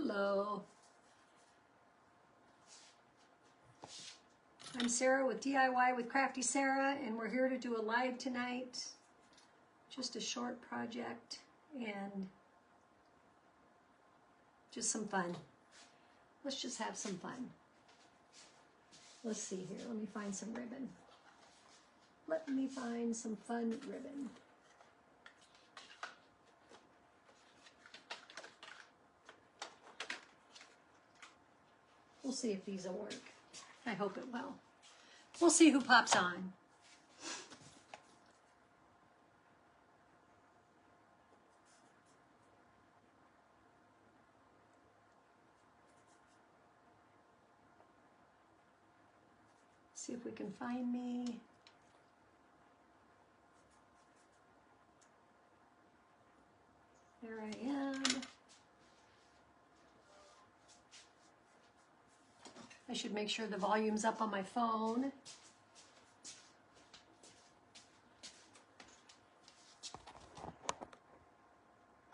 Hello. I'm Sarah with DIY with Crafty Sarah, and we're here to do a live tonight. Just a short project and just some fun. Let's just have some fun. Let's see here. Let me find some ribbon. Let me find some fun ribbon. We'll see if these will work. I hope it will. We'll see who pops on. See if we can find me. There I am. I should make sure the volume's up on my phone.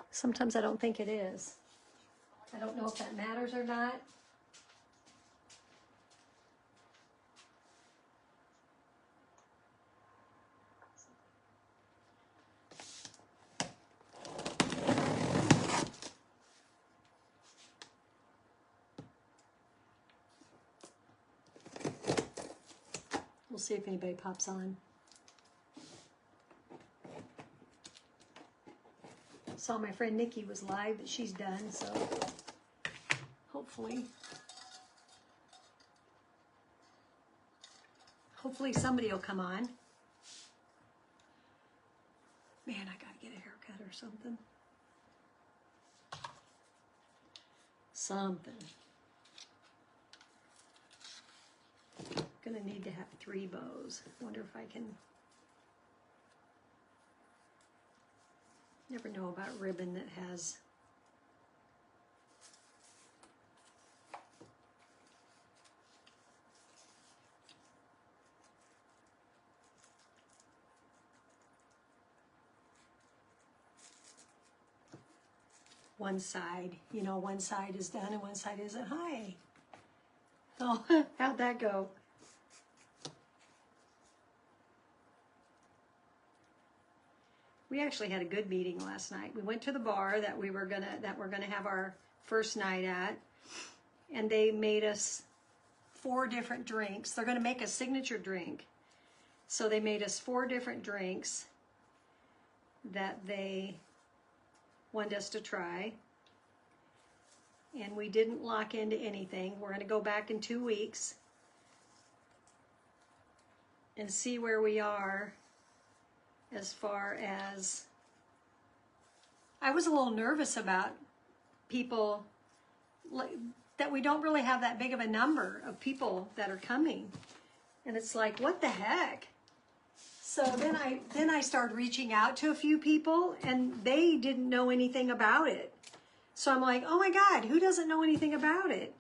Sometimes I don't think it is. I don't know if that matters or not. We'll see if anybody pops on. Saw my friend Nikki was live, but she's done, so hopefully somebody will come on. Man, I gotta get a haircut or something. Gonna need to have 3 bows. Wonder if I can. Never know about ribbon that has one side, you know, one side is done and one side isn't. Hi. Oh, how'd that go? We actually had a good meeting last night. We went to the bar that we're gonna have our first night at, and they made us 4 different drinks. They're gonna make a signature drink. So they made us 4 different drinks that they wanted us to try. And we didn't lock into anything. We're gonna go back in 2 weeks and see where we are. As far as, I was a little nervous about people, that we don't really have that big of a number of people that are coming. And it's like, what the heck? So then I started reaching out to a few people, and they didn't know anything about it. So I'm like, oh my God, who doesn't know anything about it?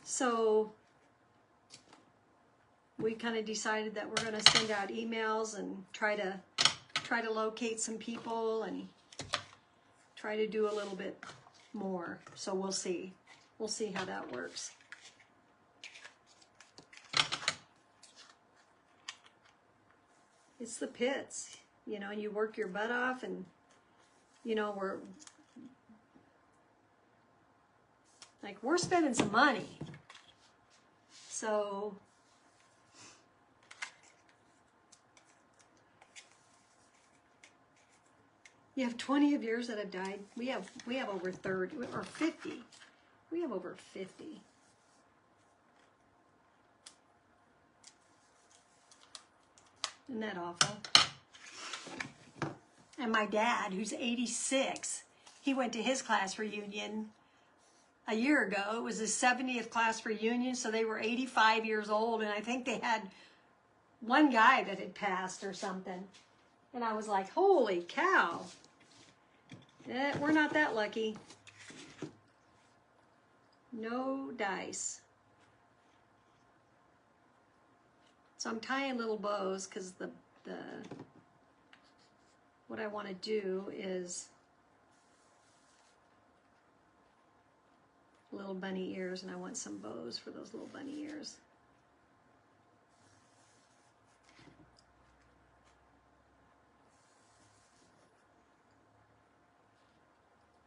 So we kind of decided that we're going to send out emails and try to locate some people and try to do a little bit more. So we'll see. We'll see how that works. It's the pits, you know, and you work your butt off, and you know, we're spending some money. So you have 20 of yours that have died. We have over 30 or 50. We have over 50. Isn't that awful? And my dad, who's 86, he went to his class reunion a year ago. It was his 70th class reunion, so they were 85 years old, and I think they had one guy that had passed or something. And I was like, holy cow. We're not that lucky. No dice. So I'm tying little bows because what I want to do is little bunny ears, and I want some bows for those little bunny ears.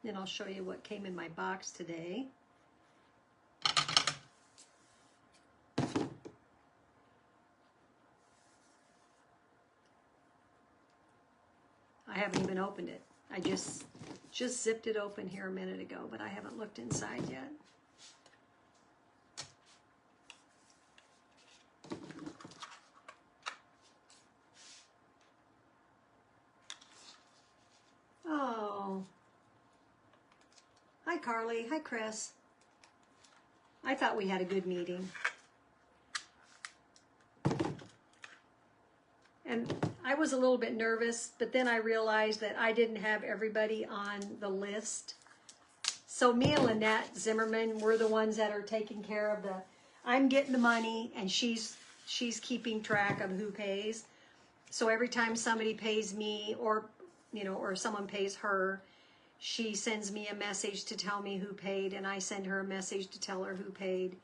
Then I'll show you what came in my box today. I haven't even opened it. I just zipped it open here a minute ago, but I haven't looked inside yet. Oh. Hi, Carly. Hi, Chris. I thought we had a good meeting. And I was a little bit nervous, but then I realized that I didn't have everybody on the list. So me and Lynette Zimmerman, we're the ones that are taking care of the, I'm getting the money and she's keeping track of who pays. So every time somebody pays me or, you know, or someone pays her, she sends me a message to tell me who paid, and I send her a message to tell her who paid.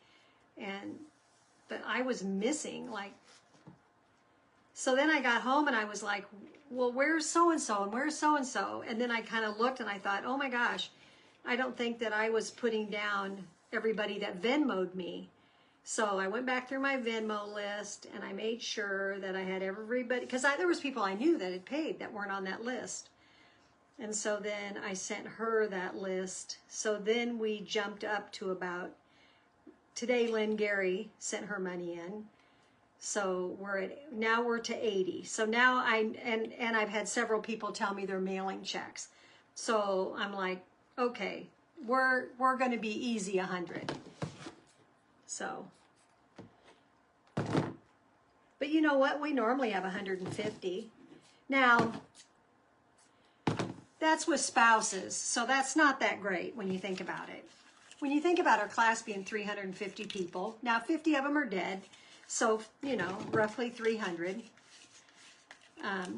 But I was missing, like, so then I got home and I was like, well, where's so-and-so and where's so-and-so? And then I kind of looked and I thought, oh my gosh, I don't think that I was putting down everybody that Venmo'd me. So I went back through my Venmo list and I made sure that I had everybody, because there was people I knew that had paid that weren't on that list. And so then I sent her that list. So then we jumped up to about, today Lynn Gary sent her money in. So now we're to 80. So now and I've had several people tell me they're mailing checks. So I'm like, okay, we're going to be easy 100. So, but you know what? We normally have 150. Now, that's with spouses, so that's not that great when you think about it. When you think about our class being 350 people, now 50 of them are dead, so, you know, roughly 300.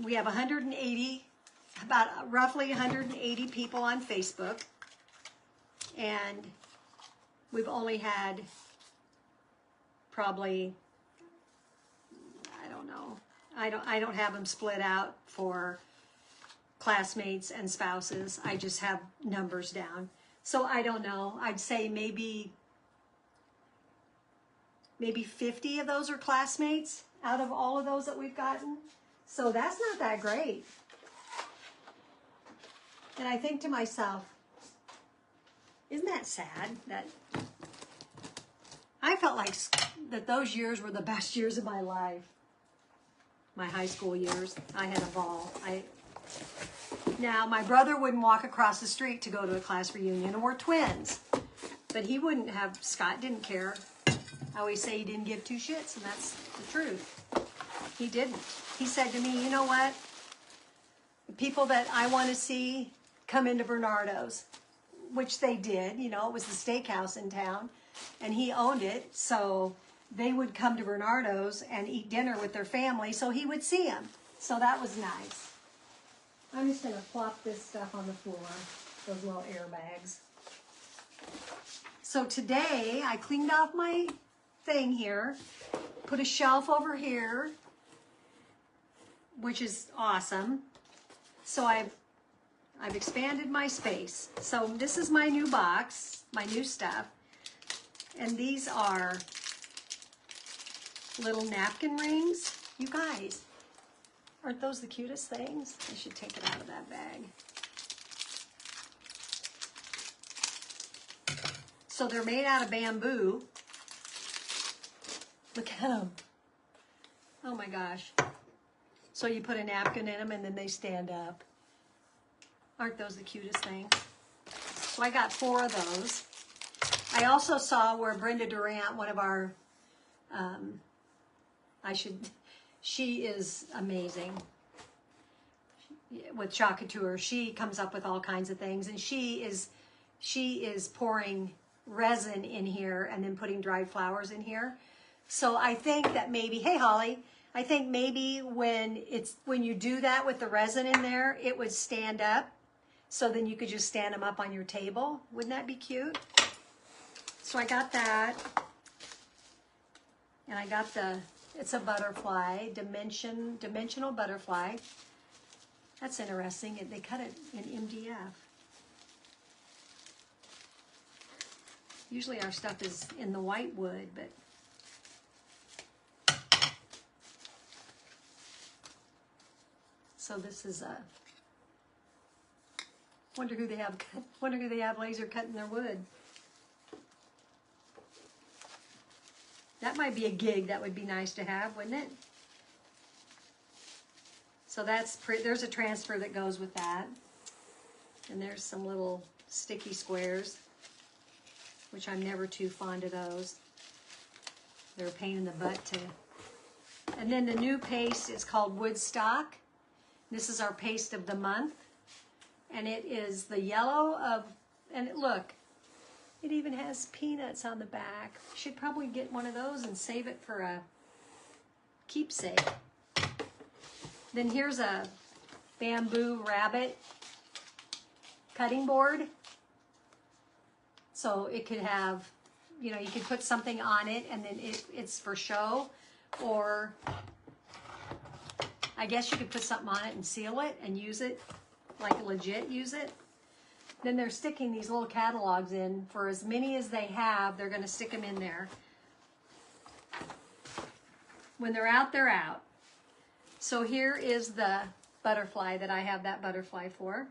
We have 180, about roughly 180 people on Facebook, and we've only had probably, I don't know, I don't have them split out for classmates and spouses. I just have numbers down. So I don't know. I'd say maybe 50 of those are classmates out of all of those that we've gotten. So that's not that great. And I think to myself, isn't that sad that I felt like that those years were the best years of my life. My high school years. I had a ball. Now, my brother wouldn't walk across the street to go to a class reunion, and we're twins. But he wouldn't have, Scott didn't care. I always say he didn't give two shits, and that's the truth. He didn't. He said to me, you know what? The people that I want to see come into Bernardo's, which they did. You know, it was the steakhouse in town, and he owned it, so they would come to Bernardo's and eat dinner with their family, so he would see them. So that was nice. I'm just going to plop this stuff on the floor, those little airbags. So today, I cleaned off my thing here, put a shelf over here, which is awesome. So I've expanded my space. So this is my new box, my new stuff. And these are little napkin rings. You guys, aren't those the cutest things? I should take it out of that bag. So they're made out of bamboo. Look at them. Oh my gosh. So you put a napkin in them and then they stand up. Aren't those the cutest things? So I got 4 of those. I also saw where Brenda Durant, one of our, she is amazing with Chalk Couture. She comes up with all kinds of things, and she is pouring resin in here and then putting dried flowers in here. So I think that maybe, hey Holly, I think maybe when you do that with the resin in there, it would stand up. So then you could just stand them up on your table. Wouldn't that be cute? So I got that. And I got it's a butterfly, dimensional butterfly. That's interesting. They cut it in MDF. Usually our stuff is in the white wood, but so this is a wonder who they have laser cutting their wood. That might be a gig that would be nice to have, wouldn't it? So there's a transfer that goes with that. And there's some little sticky squares, which I'm never too fond of those. They're a pain in the butt to. And then the new paste is called Woodstock. This is our paste of the month. And it is the yellow of, and look, it even has peanuts on the back. Should probably get one of those and save it for a keepsake. Then here's a bamboo rabbit cutting board. So it could have, you know, you could put something on it and then it's for show. Or I guess you could put something on it and seal it and use it, like legit use it. Then they're sticking these little catalogs in. For as many as they have, they're going to stick them in there. When they're out, they're out. So here is the butterfly that I have that butterfly for.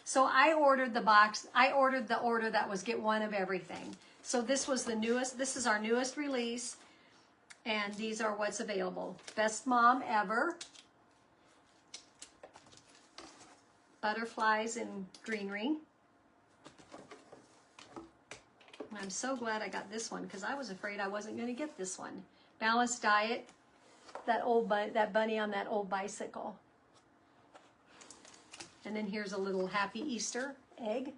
So I ordered the box. I ordered the order that was get one of everything. So this was the newest. This is our newest release. And these are what's available. Best Mom Ever. Butterflies in greenery. I'm so glad I got this one because I was afraid I wasn't going to get this one. Balanced Diet, that bunny on that old bicycle. And then here's a little Happy Easter egg.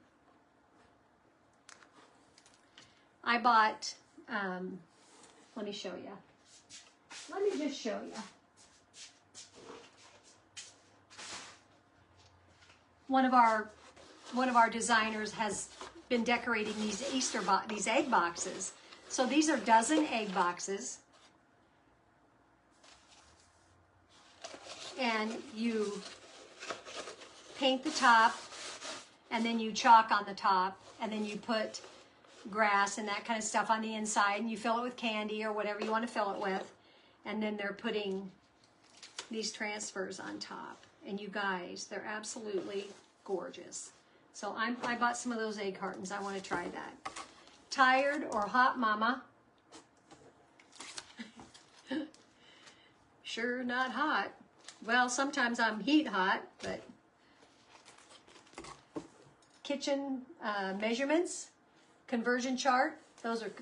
I bought, let me show you. Let me just show you. One of our designers has been decorating these these egg boxes. So these are dozen egg boxes. And you paint the top, and then you chalk on the top, and then you put grass and that kind of stuff on the inside, and you fill it with candy or whatever you want to fill it with. And then they're putting these transfers on top. And you guys, they're absolutely gorgeous. So I bought some of those egg cartons. I want to try that. Tired or Hot Mama. Sure not hot. Well, sometimes I'm heat hot, but kitchen measurements, conversion chart.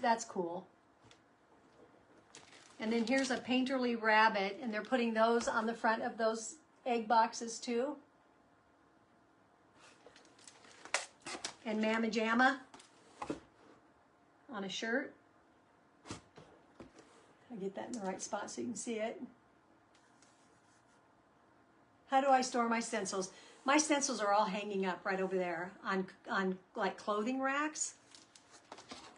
That's cool. And then here's a Painterly Rabbit, and they're putting those on the front of those egg boxes too. And Mamma Jamma on a shirt. I get that in the right spot so you can see it. How do I store my stencils? My stencils are all hanging up right over there on like clothing racks.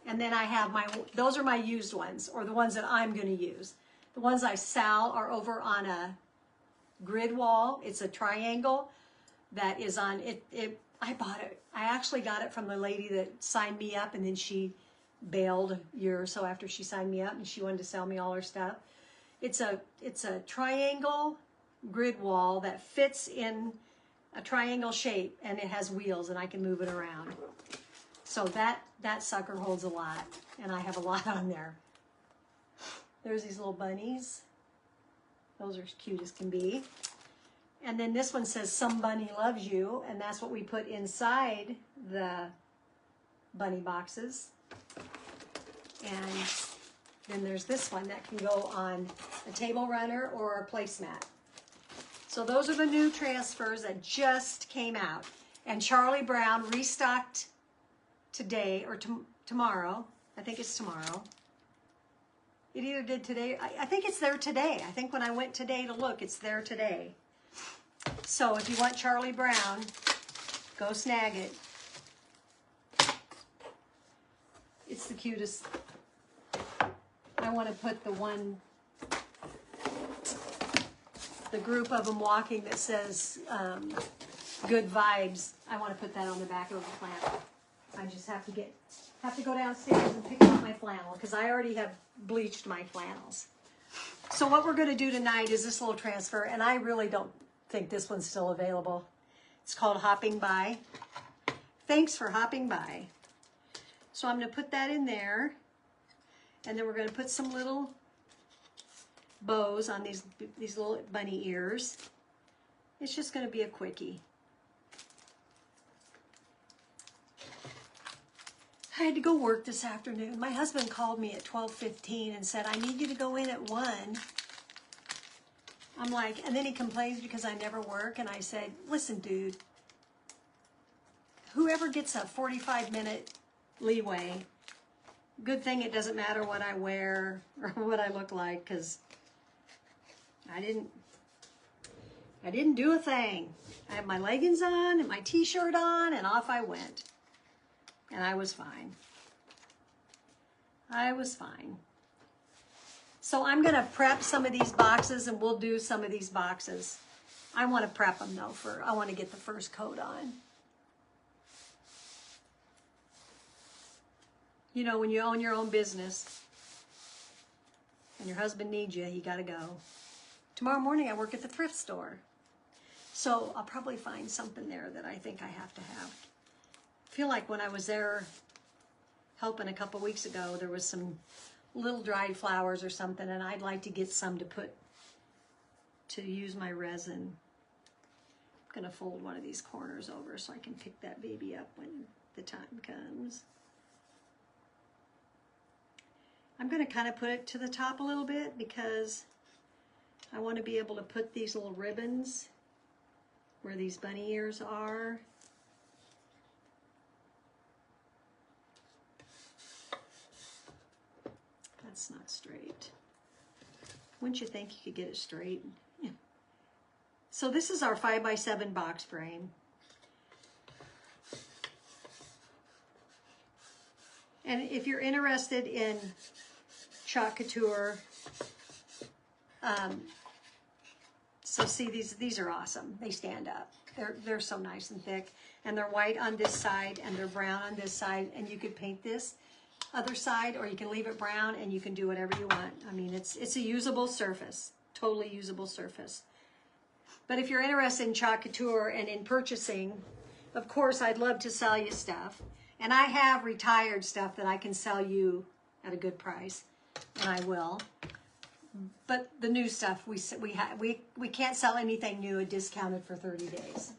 And then I have those are my used ones, or the ones that I'm going to use. The ones I sell are over on a grid wall. It's a triangle that is on it. I bought it. I actually got it from the lady that signed me up, and then she bailed a year or so after she signed me up, and she wanted to sell me all her stuff. It's a triangle grid wall that fits in a triangle shape, and it has wheels, and I can move it around. So that sucker holds a lot, and I have a lot on there. There's these little bunnies. Those are as cute as can be. And then this one says, Some Bunny Loves You, and that's what we put inside the bunny boxes. And then there's this one that can go on a table runner or a placemat. So those are the new transfers that just came out. And Charlie Brown restocked today or tomorrow. I think it's tomorrow. It either did today. I think it's there today. I think when I went today to look, it's there today. So if you want Charlie Brown, go snag it. It's the cutest. I want to put the group of them walking that says good vibes. I want to put that on the back of the plant. I just have to go downstairs and pick up my flannel because I already have bleached my flannels. So what we're going to do tonight is this little transfer, and I really don't think this one's still available. It's called Hopping By. Thanks for hopping by. So I'm going to put that in there, and then we're going to put some little bows on these little bunny ears. It's just going to be a quickie. I had to go work this afternoon. My husband called me at 12:15 and said, I need you to go in at 1. I'm like, and then he complains because I never work. And I said, listen, dude, whoever gets a 45-minute leeway, good thing it doesn't matter what I wear or what I look like, because I didn't do a thing. I had my leggings on and my t-shirt on, and off I went. And I was fine. I was fine. So I'm going to prep some of these boxes, and we'll do some of these boxes. I want to prep them, though. I want to get the first coat on. You know, when you own your own business and your husband needs you, you got to go. Tomorrow morning I work at the thrift store. So I'll probably find something there that I think I have to have. I feel like when I was there helping a couple weeks ago, there was some little dried flowers or something, and I'd like to get some to use my resin. I'm going to fold one of these corners over so I can pick that baby up when the time comes. I'm going to kind of put it to the top a little bit because I want to be able to put these little ribbons where these bunny ears are. That's not straight. Wouldn't you think you could get it straight? Yeah. So this is our 5x7 box frame. And if you're interested in Chalk Couture, so see, these are awesome. They stand up. They're so nice and thick, and they're white on this side and they're brown on this side. And you could paint this other side, or you can leave it brown, and you can do whatever you want. I mean, it's a usable surface, totally usable surface. But if you're interested in Chalk Couture and in purchasing, of course, I'd love to sell you stuff. And I have retired stuff that I can sell you at a good price, and I will. But the new stuff, we can't sell anything new discounted for 30 days.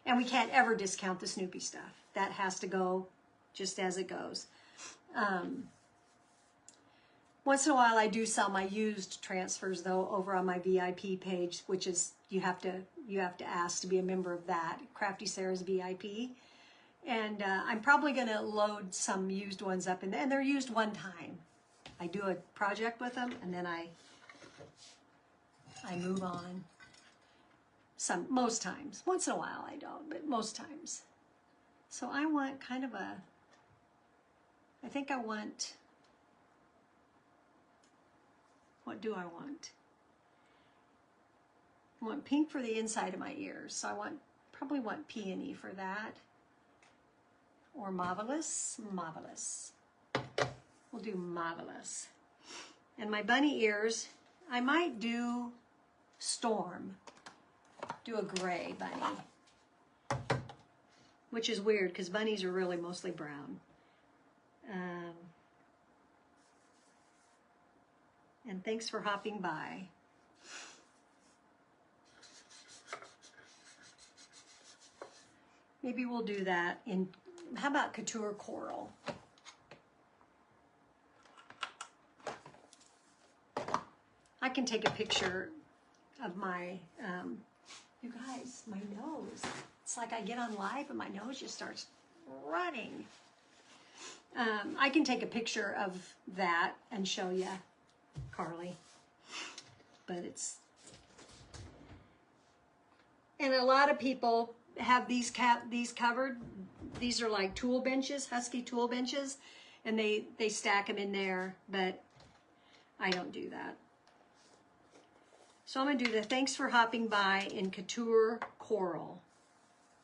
And we can't ever discount the Snoopy stuff. That has to go just as it goes. Once in a while I do sell my used transfers, though, over on my VIP page, which is you have to ask to be a member of that, Crafty Sarah's VIP. And I'm probably going to load some used ones up, and they're used one time. I do a project with them, and then I move on. Most times. Once in a while I don't, but most times. So I want kind of I think I want, what do I want? I want pink for the inside of my ears. So I probably want peony for that. Or marvelous. We'll do marvelous. And my bunny ears, I might do storm. Do a gray bunny. Which is weird because bunnies are really mostly brown. And thanks for hopping by. Maybe we'll do that in, how about Couture Coral? I can take a picture of my, you guys, my nose. It's like I get on live and my nose just starts running. I can take a picture of that and show you, Carly. But it's, and a lot of people have these covered. These are like tool benches, Husky tool benches. and they stack them in there, but I don't do that. So I'm going to do the Thanks for Hopping By in Couture Coral.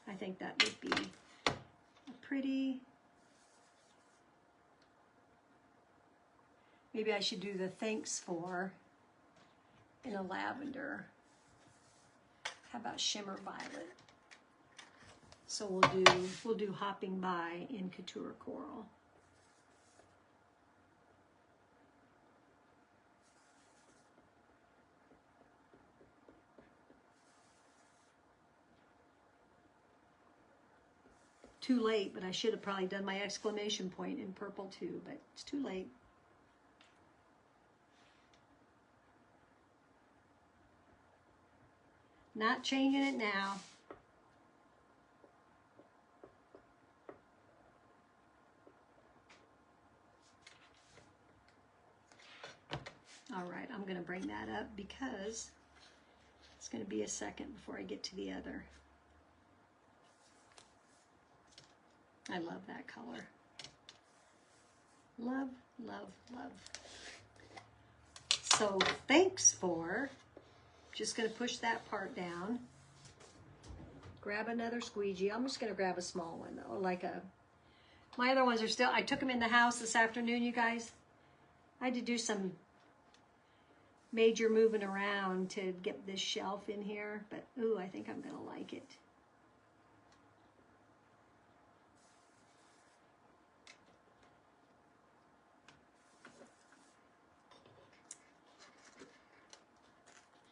I think that would be a pretty... Maybe I should do the Thanks For in a lavender. How about Shimmer Violet? So we'll do Hopping By in Couture Coral. Too late, but I should have probably done my exclamation point in purple too, but it's too late. Not changing it now. All right, I'm going to bring that up because it's going to be a second before I get to the other. I love that color. Love, love, love. So Thanks For, just going to push that part down. Grab another squeegee. I'm just going to grab a small one though, like a, my other ones are still, I took them in the house this afternoon, you guys. I had to do some major moving around to get this shelf in here, but ooh, I think I'm going to like it.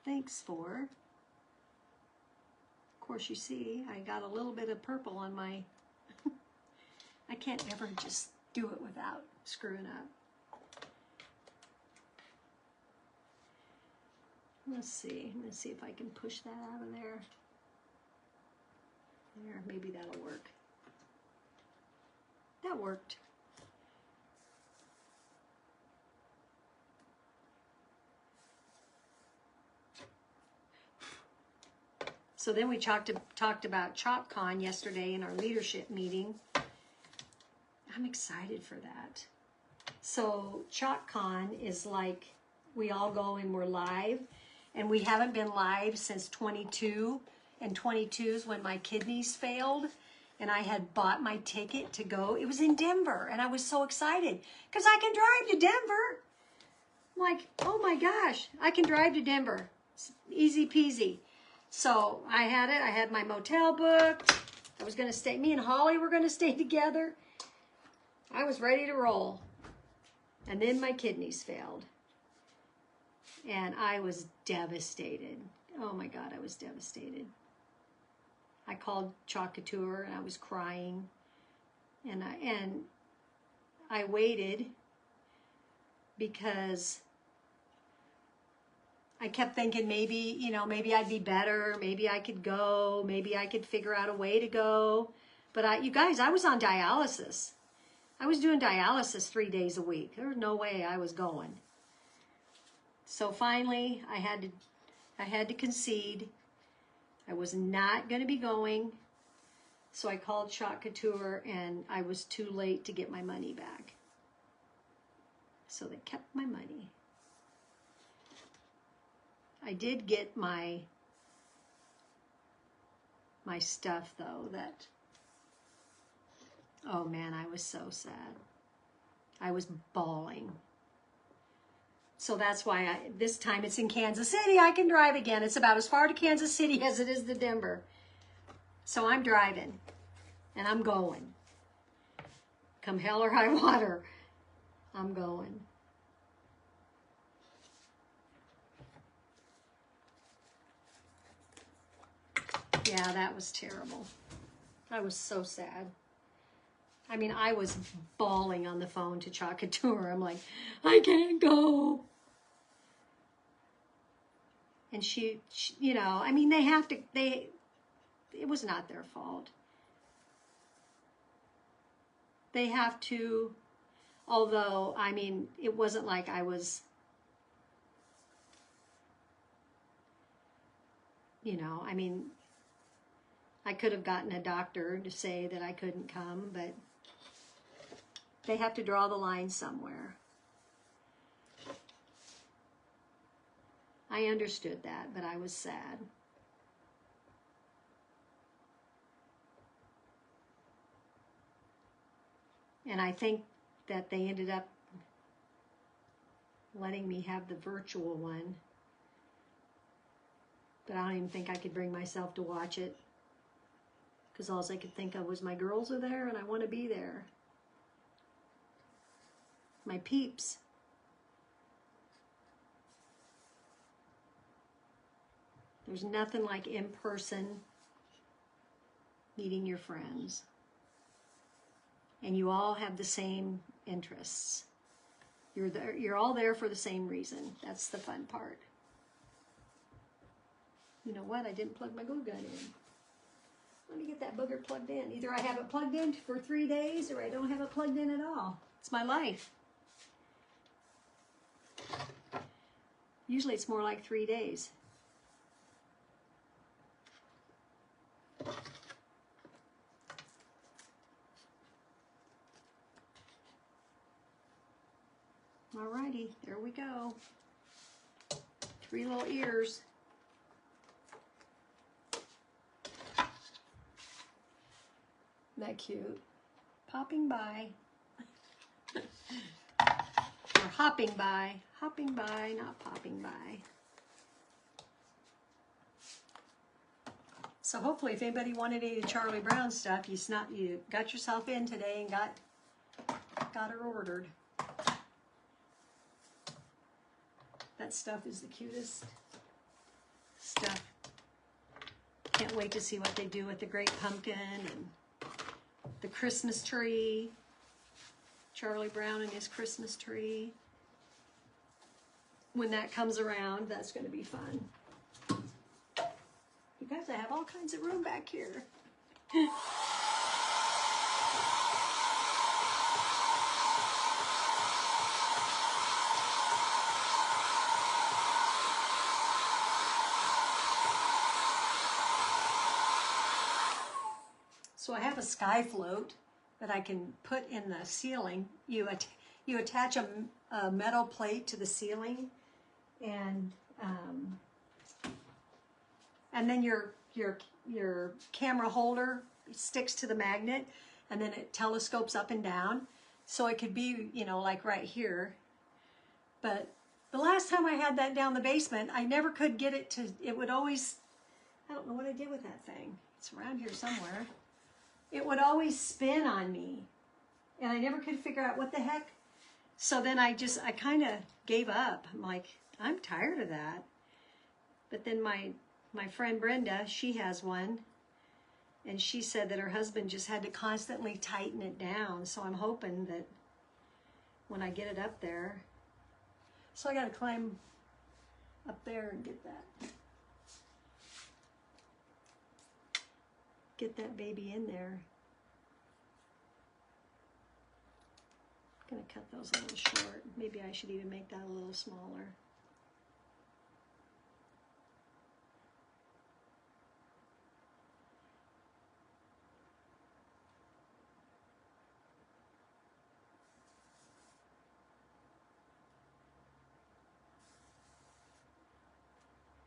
Thanks For. Of course, you see, I got a little bit of purple on my, I can't ever just do it without screwing up. Let's see if I can push that out of there. There, maybe that'll work. That worked. So then we talked about Chalk Con yesterday in our leadership meeting. I'm excited for that. So Chalk Con is like we all go and we're live, and we haven't been live since 22, and 22 is when my kidneys failed, and I had bought my ticket to go. It was in Denver, and I was so excited because I can drive to Denver. I'm like, oh my gosh, I can drive to Denver. It's easy peasy. So I had my motel booked. I was going to stay, me and Holly were going to stay together. I was ready to roll. And then my kidneys failed. And I was devastated. Oh my God, I was devastated. I called Chalk Couture and I was crying. And I waited because I kept thinking maybe, maybe I'd be better. Maybe I could go. Maybe I could figure out a way to go. But you guys, I was on dialysis. I was doing dialysis 3 days a week. There was no way I was going. So finally, I had to concede. I was not going to be going. So I called Chalk Couture, and I was too late to get my money back. So they kept my money. I did get my stuff though, that, oh man, I was so sad. I was bawling. So that's why this time it's in Kansas City. I can drive again. It's about as far to Kansas City as it is to Denver. So I'm driving and I'm going. Come hell or high water, I'm going. Yeah, that was terrible. I was so sad. I mean, I was bawling on the phone to Chalk Couture. I'm like, I can't go. And she, I mean, it was not their fault. They have to, although, I mean, it wasn't like I was, I mean, I could have gotten a doctor to say that I couldn't come, but They have to draw the line somewhere. I understood that, but I was sad. And I think that they ended up letting me have the virtual one. But I don't even think I could bring myself to watch it. Because all I could think of was my girls are there and I want to be there. My peeps. There's nothing like in person meeting your friends. And you all have the same interests. You're there, you're all there for the same reason. That's the fun part. You know what? I didn't plug my glue gun in. Let me get that booger plugged in. Either I have it plugged in for 3 days or I don't have it plugged in at all. It's my life. Usually it's more like 3 days. Alrighty, there we go. 3 little ears. Isn't that cute? Popping by. Or hopping by. Hopping by, not popping by. So hopefully if anybody wanted any of the Charlie Brown stuff, you got yourself in today and got her ordered. That stuff is the cutest stuff. Can't wait to see what they do with the Great Pumpkin and the Christmas tree. Charlie Brown and his Christmas tree. When that comes around, that's going to be fun. You guys, I have all kinds of room back here. So I have a sky float that I can put in the ceiling. You attach a metal plate to the ceiling, and then your camera holder sticks to the magnet, and then it telescopes up and down. So it could be, you know, like right here. But the last time I had that down the basement, I never could get it to, it would always, I don't know what I did with that thing. It's around here somewhere. It would always spin on me, and I never could figure out what the heck. So then I kind of gave up. I'm like, I'm tired of that. But then my friend Brenda, she has one, and she said that her husband just had to constantly tighten it down. So I'm hoping that when I get it up there, so I got to climb up there and get that baby in there. I'm gonna cut those a little short. Maybe I should even make that a little smaller.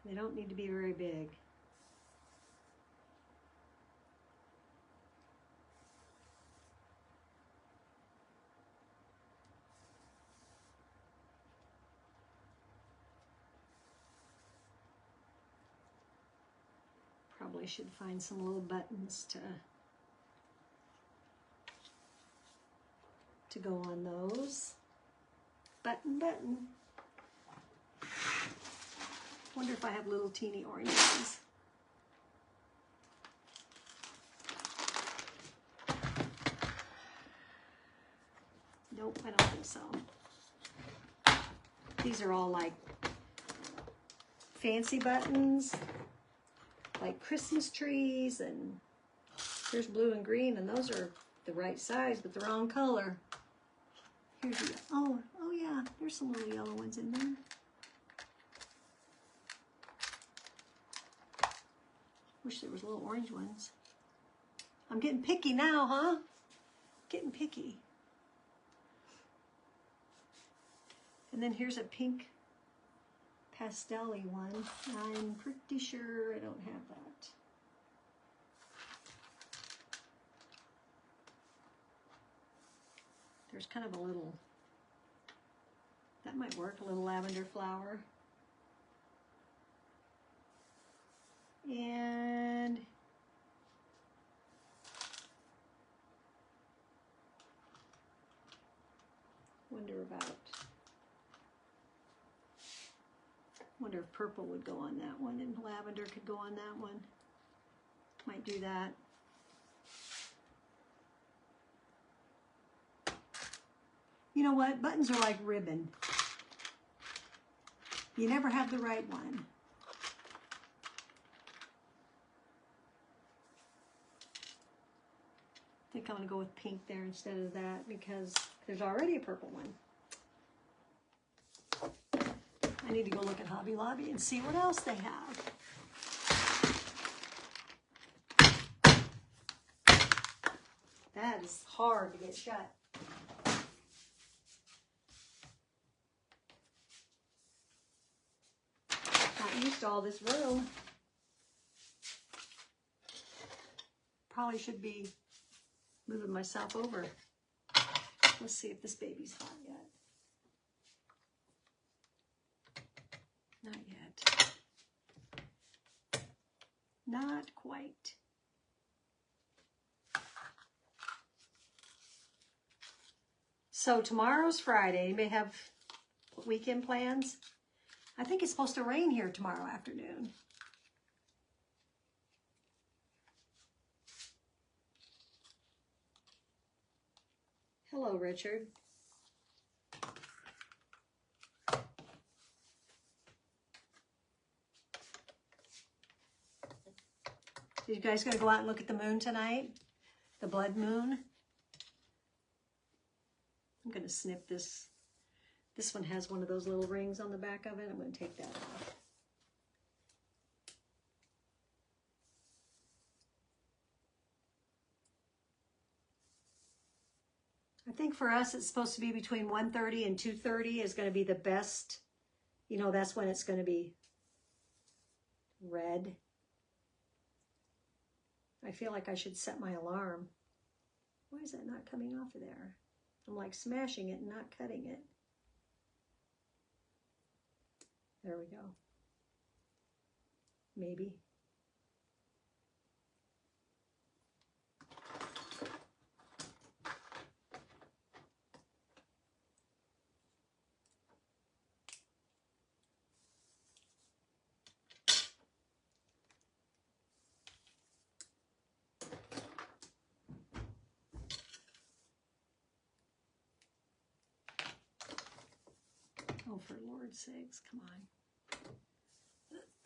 They don't need to be very big. Probably should find some little buttons to go on those. Button. Wonder if I have little teeny orange ones. Nope, I don't think so. These are all like fancy buttons, like Christmas trees, and there's blue and green, and those are the right size, but the wrong color. Here's the, oh yeah, there's some little yellow ones in there. Wish there was little orange ones. I'm getting picky now, huh? Getting picky. And then here's a pink pastel-y one. I'm pretty sure I don't have that. There's kind of a little, that might work, a little lavender flower. And wonder if purple would go on that one and lavender could go on that one. Might do that. You know what? Buttons are like ribbon. You never have the right one. I think I'm going to go with pink there instead of that because there's already a purple one. I need to go look at Hobby Lobby and see what else they have. That is hard to get shut. Not used to all this room. Probably should be moving myself over. Let's see if this baby's hot yet. Not yet. Not quite. So tomorrow's Friday. You may have weekend plans. I think it's supposed to rain here tomorrow afternoon. Hello, Richard. You guys gonna go out and look at the moon tonight? The blood moon? I'm gonna snip this. This one has one of those little rings on the back of it. I'm gonna take that off. I think for us, it's supposed to be between 1:30 and 2:30 is going to be the best. You know, that's when it's going to be red. I feel like I should set my alarm. Why is that not coming off of there? I'm like smashing it and not cutting it. There we go. Maybe. Oh, for Lord's sakes, come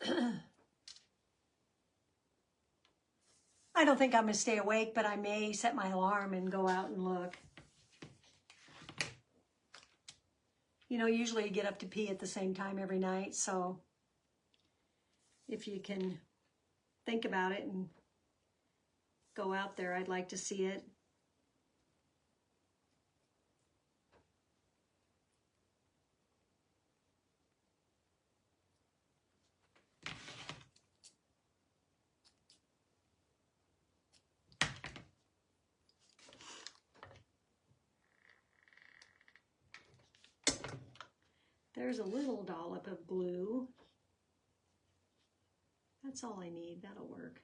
on. I don't think I'm going to stay awake, but I may set my alarm and go out and look. You know, usually you get up to pee at the same time every night, so if you can think about it and go out there, I'd like to see it. There's a little dollop of glue. That's all I need. That'll work.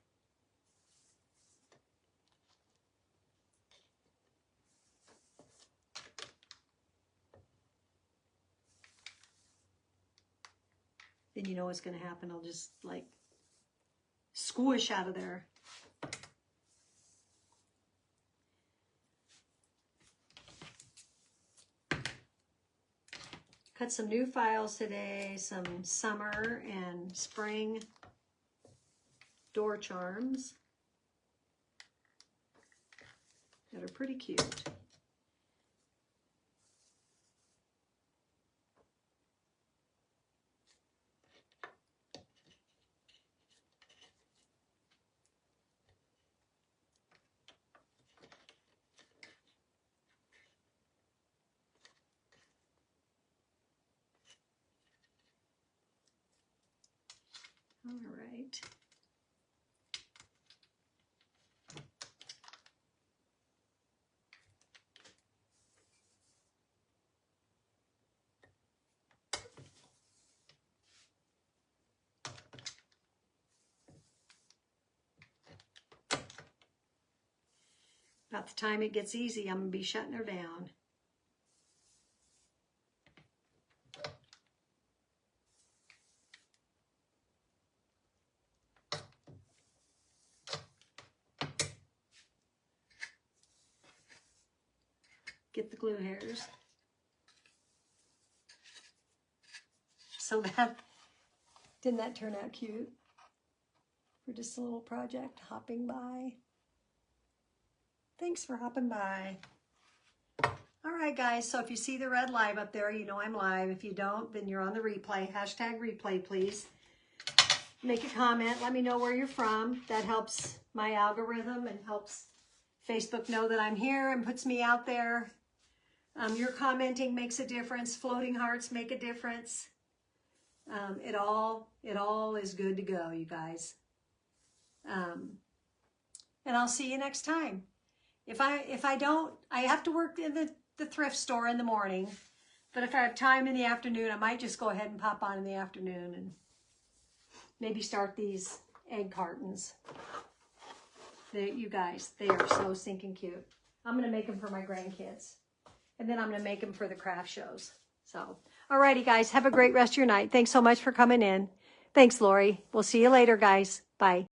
Then you know what's going to happen. I'll just like squish out of there. Cut some new files today, some summer and spring door charms that are pretty cute. All right. About the time it gets easy, I'm going to be shutting her down. Get the glue hairs. So didn't that turn out cute? For just a little project, hopping by. Thanks for hopping by. All right, guys, so if you see the red live up there, you know I'm live. If you don't, then you're on the replay. Hashtag replay, please. Make a comment. Let me know where you're from. That helps my algorithm and helps Facebook know that I'm here and puts me out there. Your commenting makes a difference. Floating hearts make a difference. It all is good to go, you guys. And I'll see you next time. If I don't, I have to work in the thrift store in the morning, but if I have time in the afternoon, I might just go ahead and pop on in the afternoon and maybe start these egg cartons. You guys, they are so stinking cute. I'm going to make them for my grandkids. And then I'm going to make them for the craft shows. So, alrighty, guys. Have a great rest of your night. Thanks so much for coming in. Thanks, Lori. We'll see you later, guys. Bye.